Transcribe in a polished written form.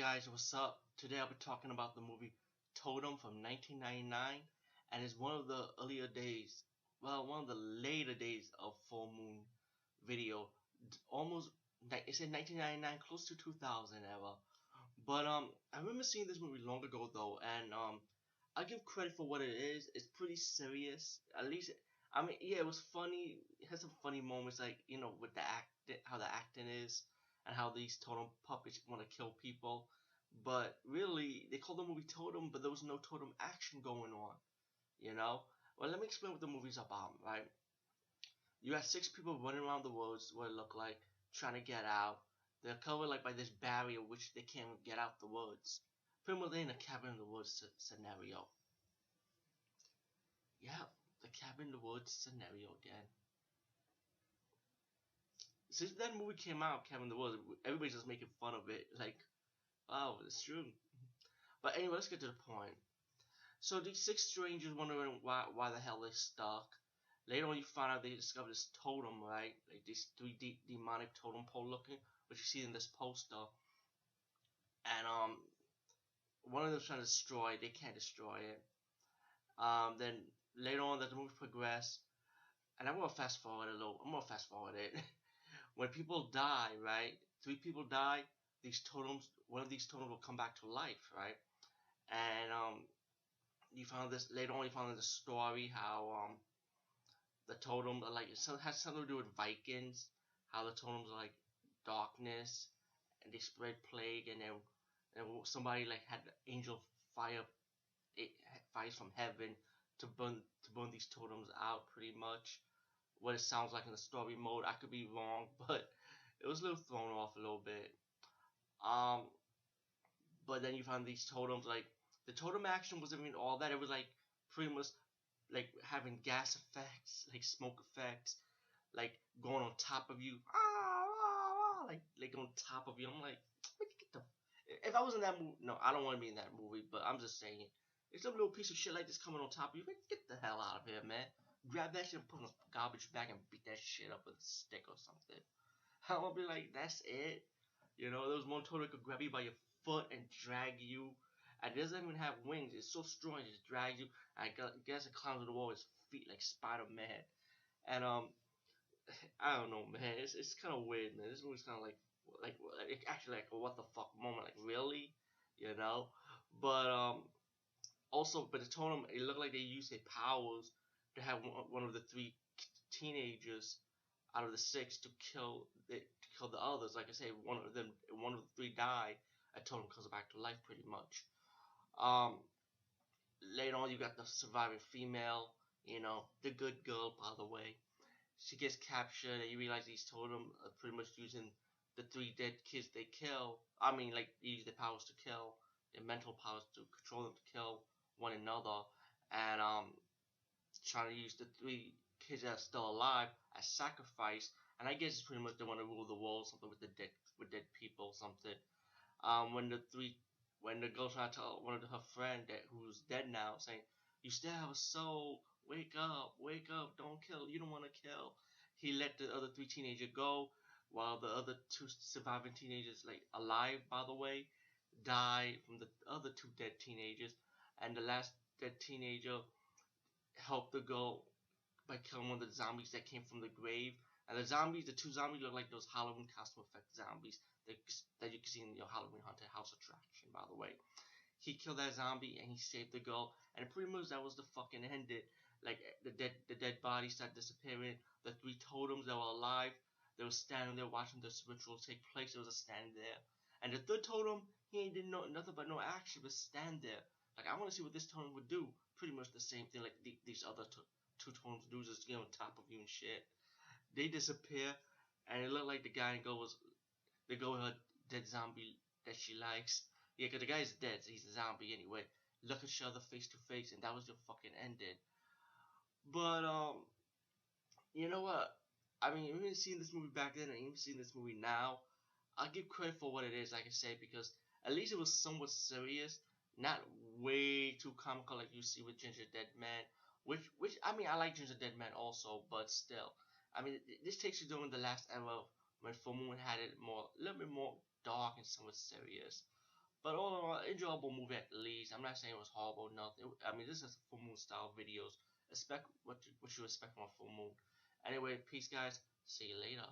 guys, what's up? Today I'll be talking about the movie Totem from 1999, and it's one of the earlier days, well, one of the later days of full moon video. Almost, it's in 1999, close to 2000 ever. But I remember seeing this movie long ago though, and I give credit for what it is. It's pretty serious. At least, I mean, yeah, it was funny. It has some funny moments, like with the act, how the acting is, and how these totem puppets want to kill people. But really, they called the movie Totem, but there was no totem action going on. You know. Well, let me explain what the movie's about. Right. You have six people running around the woods, what it looked like, trying to get out. They're covered like by this barrier, which they can't get out the woods. Pretty much they're in a cabin in the woods scenario. Yeah, the cabin in the woods scenario again. Since that movie came out, Cabin in the Woods, everybody's just making fun of it. Like, oh, it's true. But anyway, let's get to the point. So these six strangers wondering why the hell they're stuck. Later on, you find out they discovered this totem, right? Like these three demonic totem pole looking, which you see in this poster. And one of them's trying to destroy it. They can't destroy it. Then later on, that the movie progressed, and I'm gonna fast forward a little. I'm gonna fast forward it. When people die, right? Three people die. These totems, one of these totems will come back to life, right? And you found this later on. You found in the story how the totems are like it has something to do with Vikings. How the totems are like darkness, and they spread plague, and somebody like had angel fire, fires from heaven to burn these totems out, pretty much. What it sounds like in the story mode. I could be wrong, but it was a little thrown off a little bit. Um, but then you find these totems like the totem action wasn't even all that. It was like pretty much like having gas effects, like smoke effects, like going on top of you, like on top of you. I'm like, get the. If I was in that movie, no, I don't want to be in that movie. But I'm just saying, if some little piece of shit like this coming on top of you, get the hell out of here, man. Grab that shit and put it in a garbage bag and beat that shit up with a stick or something. I will be like, that's it. There was one totem that could grab you by your foot and drag you. And it doesn't even have wings. It's so strong, it just drags you. And I guess it climbs to the wall with its feet like Spider-Man. And I don't know, man. It's kind of weird, man. This movie's kind of like actually like a what the fuck moment. Like really, you know. But also, but the totem, it looked like they used their powers to have one of the three teenagers out of the six to kill the others. Like I say, one of the three die. A totem comes back to life, pretty much. Um, Later on, you got the surviving female. The good girl, by the way. She gets captured, and you realize these totem are pretty much using the three dead kids they kill. I mean, like they use their powers to kill, their mental powers to control them to kill one another, and trying to use the three kids that are still alive as sacrifice. And I guess it's pretty much they want to rule the world, something with dead people, something. When the girl trying to tell one of her friend who's dead now, saying, "You still have a soul. Wake up, don't kill. You don't want to kill." He let the other three teenagers go, while the other two surviving teenagers, like alive by the way, die from the other two dead teenagers, and the last dead teenager helped the girl by killing one of the zombies that came from the grave. And the two zombies look like those Halloween costume effect zombies that you can see in your Halloween Haunted House attraction, by the way. He killed that zombie and he saved the girl, and pretty much that was the fucking end. Like the dead bodies started disappearing. The three totems that were alive, they were standing there watching this ritual take place. There was a stand there, and the third totem, he ain't did nothing but no action, but stand there. Like I want to see what this totem would do. Pretty much the same thing like these other two totems do, just get on top of you and shit. They disappear, and it looked like the guy and girl was the girl with her dead zombie that she likes. Yeah, because the guy's dead, so he's a zombie anyway. Look at each other face to face, and that was your fucking ending. But you know what? I mean, even seeing this movie back then, and even seeing this movie now, I'll give credit for what it is, like I say, because at least it was somewhat serious, not way too comical like you see with Ginger Dead Man. Which I mean, I like Ginger Dead Man also, but still, I mean, this takes you during the last era when Full Moon had it a little bit more dark and somewhat serious. But all in all, enjoyable movie at least. I'm not saying it was horrible, nothing. I mean, this is full moon style videos. Expect what you expect from a full moon. Anyway, peace, guys. See you later.